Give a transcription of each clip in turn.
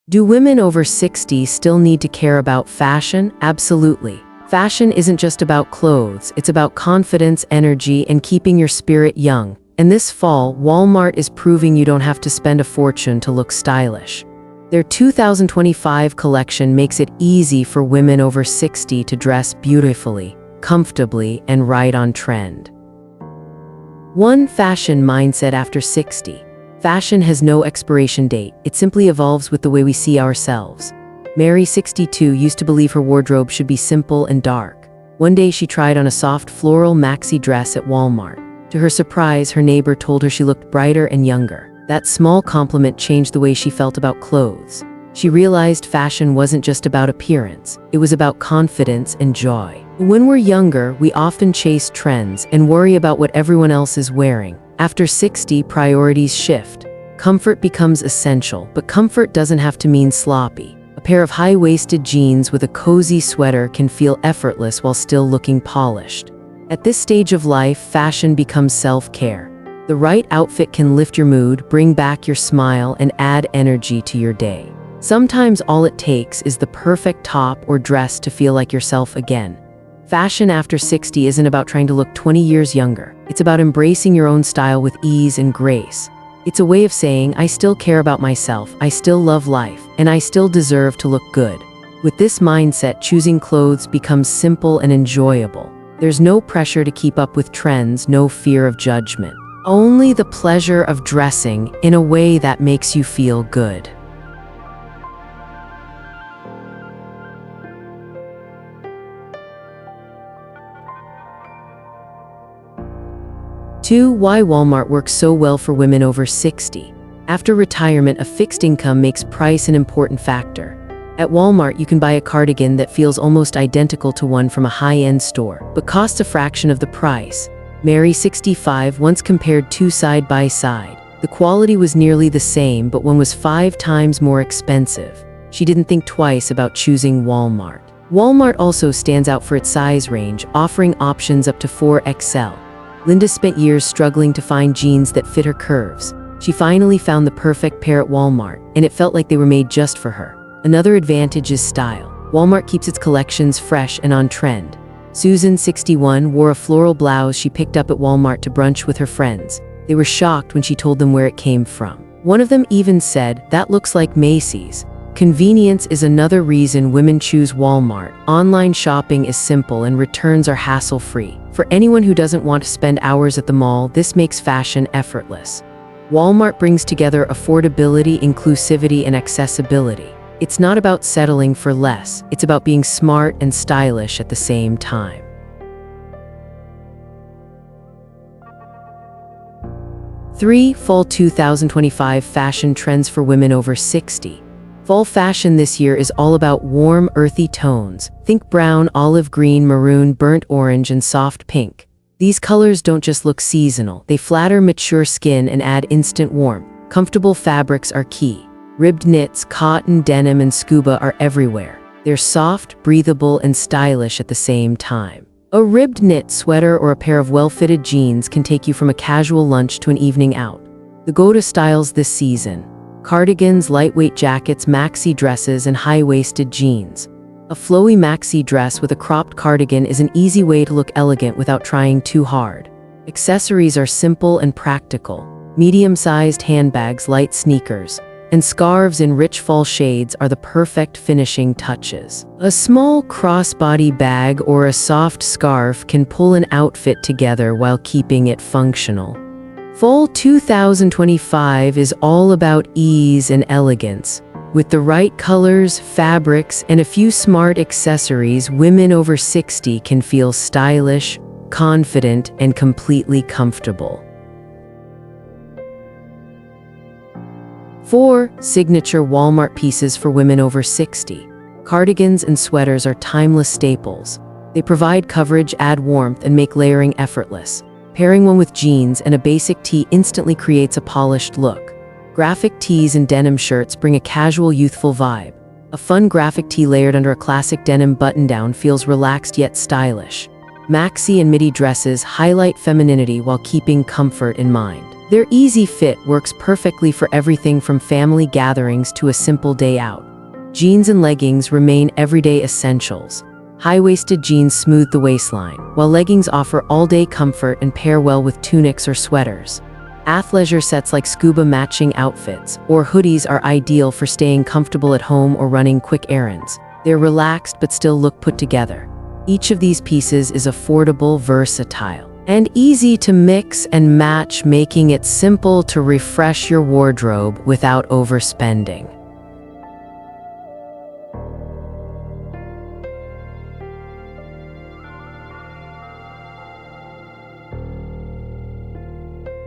Do women over 60 still need to care about fashion? Absolutely. Fashion isn't just about clothes, it's about confidence, energy, and keeping your spirit young. And this fall, Walmart is proving you don't have to spend a fortune to look stylish. Their 2025 collection makes it easy for women over 60 to dress beautifully, comfortably, and right on trend. 1. Fashion mindset after 60. Fashion has no expiration date, it simply evolves with the way we see ourselves. Mary, 62, used to believe her wardrobe should be simple and dark. One day she tried on a soft floral maxi dress at Walmart. To her surprise, her neighbor told her she looked brighter and younger. That small compliment changed the way she felt about clothes. She realized fashion wasn't just about appearance, it was about confidence and joy. When we're younger, we often chase trends and worry about what everyone else is wearing. After 60, priorities shift. Comfort becomes essential, but comfort doesn't have to mean sloppy. A pair of high-waisted jeans with a cozy sweater can feel effortless while still looking polished. At this stage of life, fashion becomes self-care. The right outfit can lift your mood, bring back your smile, and add energy to your day. Sometimes all it takes is the perfect top or dress to feel like yourself again. Fashion after 60 isn't about trying to look 20 years younger. It's about embracing your own style with ease and grace. It's a way of saying, I still care about myself, I still love life, and I still deserve to look good. With this mindset, choosing clothes becomes simple and enjoyable. There's no pressure to keep up with trends, no fear of judgment. Only the pleasure of dressing in a way that makes you feel good. Two, why Walmart works so well for women over 60. After retirement, a fixed income makes price an important factor. At Walmart, you can buy a cardigan that feels almost identical to one from a high-end store, but costs a fraction of the price. Mary, 65, once compared two side by side. The quality was nearly the same, but one was 5 times more expensive. She didn't think twice about choosing Walmart. Walmart also stands out for its size range, offering options up to 4XL. Linda spent years struggling to find jeans that fit her curves. She finally found the perfect pair at Walmart, and it felt like they were made just for her. Another advantage is style. Walmart keeps its collections fresh and on trend. Susan, 61, wore a floral blouse she picked up at Walmart to brunch with her friends. They were shocked when she told them where it came from. One of them even said, "That looks like Macy's." Convenience is another reason women choose Walmart. Online shopping is simple and returns are hassle-free. For anyone who doesn't want to spend hours at the mall, this makes fashion effortless. Walmart brings together affordability, inclusivity, and accessibility. It's not about settling for less, it's about being smart and stylish at the same time. 3. Fall 2025 fashion trends for women over 60. Fall fashion this year is all about warm, earthy tones. Think brown, olive green, maroon, burnt orange, and soft pink. These colors don't just look seasonal, they flatter mature skin and add instant warmth. Comfortable fabrics are key. Ribbed knits, cotton, denim, and scuba are everywhere. They're soft, breathable, and stylish at the same time. A ribbed knit sweater or a pair of well-fitted jeans can take you from a casual lunch to an evening out. The go-to styles this season: cardigans, lightweight jackets, maxi dresses, and high-waisted jeans. A flowy maxi dress with a cropped cardigan is an easy way to look elegant without trying too hard. Accessories are simple and practical. Medium-sized handbags, light sneakers, and scarves in rich fall shades are the perfect finishing touches. A small crossbody bag or a soft scarf can pull an outfit together while keeping it functional. Fall 2025 is all about ease and elegance. With the right colors, fabrics, and a few smart accessories, women over 60 can feel stylish, confident, and completely comfortable. 4. Signature Walmart pieces for women over 60. Cardigans and sweaters are timeless staples. They provide coverage, add warmth, and make layering effortless. Pairing one with jeans and a basic tee instantly creates a polished look. Graphic tees and denim shirts bring a casual, youthful vibe. A fun graphic tee layered under a classic denim button-down feels relaxed yet stylish. Maxi and midi dresses highlight femininity while keeping comfort in mind. Their easy fit works perfectly for everything from family gatherings to a simple day out. Jeans and leggings remain everyday essentials. High-waisted jeans smooth the waistline, while leggings offer all-day comfort and pair well with tunics or sweaters. Athleisure sets like scuba matching outfits or hoodies are ideal for staying comfortable at home or running quick errands. They're relaxed but still look put together. Each of these pieces is affordable, versatile, and easy to mix and match, making it simple to refresh your wardrobe without overspending.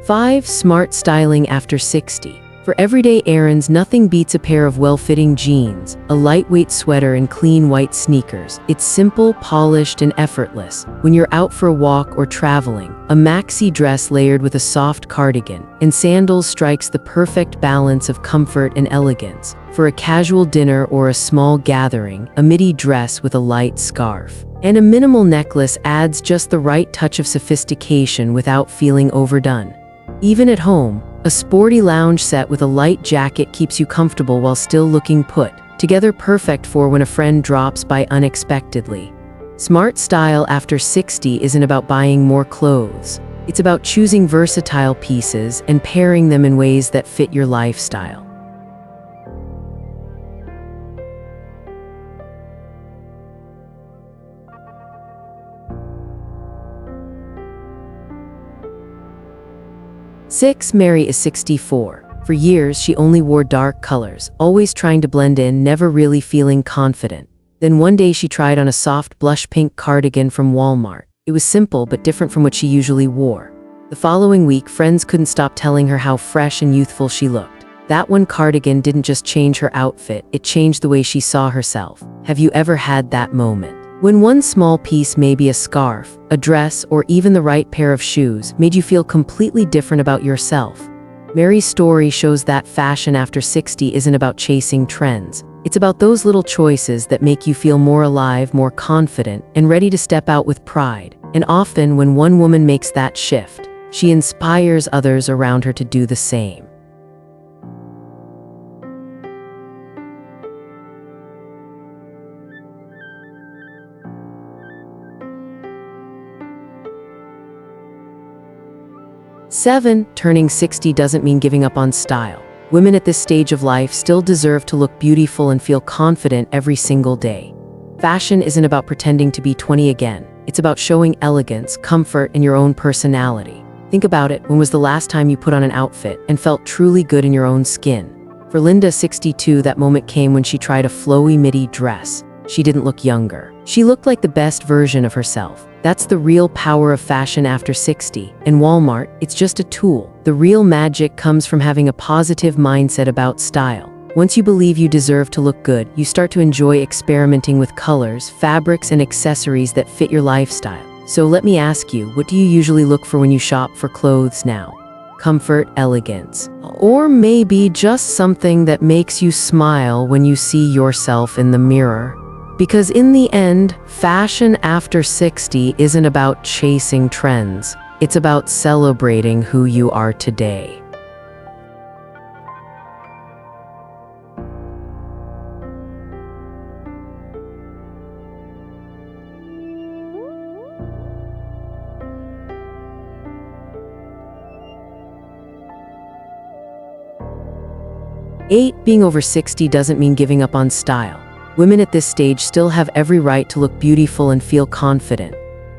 Five, smart styling after 60. For everyday errands, nothing beats a pair of well-fitting jeans, a lightweight sweater, and clean white sneakers. It's simple, polished, and effortless. When you're out for a walk or traveling, a maxi dress layered with a soft cardigan and sandals strikes the perfect balance of comfort and elegance. For a casual dinner or a small gathering, a midi dress with a light scarf and a minimal necklace adds just the right touch of sophistication without feeling overdone. Even at home, a sporty lounge set with a light jacket keeps you comfortable while still looking put together, perfect for when a friend drops by unexpectedly. Smart style after 60 isn't about buying more clothes. It's about choosing versatile pieces and pairing them in ways that fit your lifestyle. Six, Mary is 64. For years, she only wore dark colors, always trying to blend in, never really feeling confident. Then one day she tried on a soft blush pink cardigan from Walmart. It was simple but different from what she usually wore. The following week, friends couldn't stop telling her how fresh and youthful she looked. That one cardigan didn't just change her outfit, it changed the way she saw herself. Have you ever had that moment? When one small piece, maybe a scarf, a dress, or even the right pair of shoes, made you feel completely different about yourself. Mary's story shows that fashion after 60 isn't about chasing trends. It's about those little choices that make you feel more alive, more confident, and ready to step out with pride. And often, when one woman makes that shift, she inspires others around her to do the same. Seven, turning 60 doesn't mean giving up on style. Women at this stage of life still deserve to look beautiful and feel confident every single day. Fashion isn't about pretending to be 20 again. It's about showing elegance, comfort, and your own personality. Think about it. When was the last time you put on an outfit and felt truly good in your own skin? For Linda, 62, that moment came when she tried a flowy midi dress. She didn't look younger. She looked like the best version of herself. That's the real power of fashion after 60. In Walmart, it's just a tool. The real magic comes from having a positive mindset about style. Once you believe you deserve to look good, you start to enjoy experimenting with colors, fabrics, and accessories that fit your lifestyle. So let me ask you, what do you usually look for when you shop for clothes now? Comfort, elegance, or maybe just something that makes you smile when you see yourself in the mirror? Because in the end, fashion after 60 isn't about chasing trends. It's about celebrating who you are today. Eight, being over 60 doesn't mean giving up on style. Women at this stage still have every right to look beautiful and feel confident.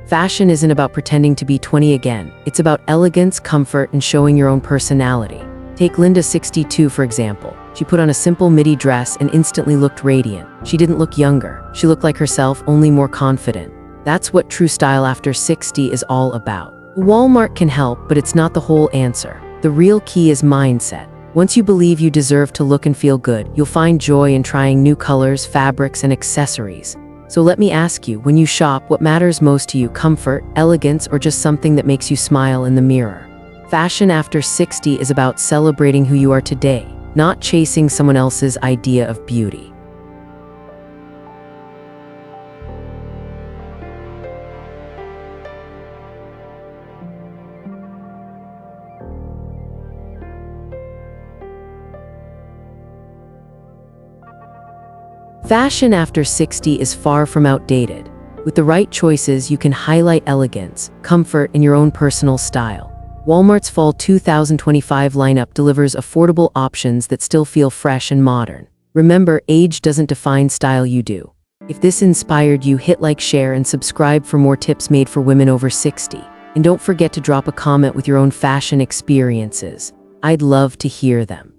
Fashion isn't about pretending to be 20 again. It's about elegance, comfort, and showing your own personality. Take Linda, 62, for example. She put on a simple midi dress and instantly looked radiant. She didn't look younger. She looked like herself, only more confident. That's what true style after 60 is all about. Walmart can help, but it's not the whole answer. The real key is mindset. Once you believe you deserve to look and feel good, you'll find joy in trying new colors, fabrics, and accessories. So let me ask you, when you shop, what matters most to you? Comfort, elegance, or just something that makes you smile in the mirror? Fashion after 60 is about celebrating who you are today, not chasing someone else's idea of beauty. Fashion after 60 is far from outdated. With the right choices, you can highlight elegance, comfort, and your own personal style. Walmart's Fall 2025 lineup delivers affordable options that still feel fresh and modern. Remember, age doesn't define style, you do. If this inspired you, hit like, share, and subscribe for more tips made for women over 60. And don't forget to drop a comment with your own fashion experiences. I'd love to hear them.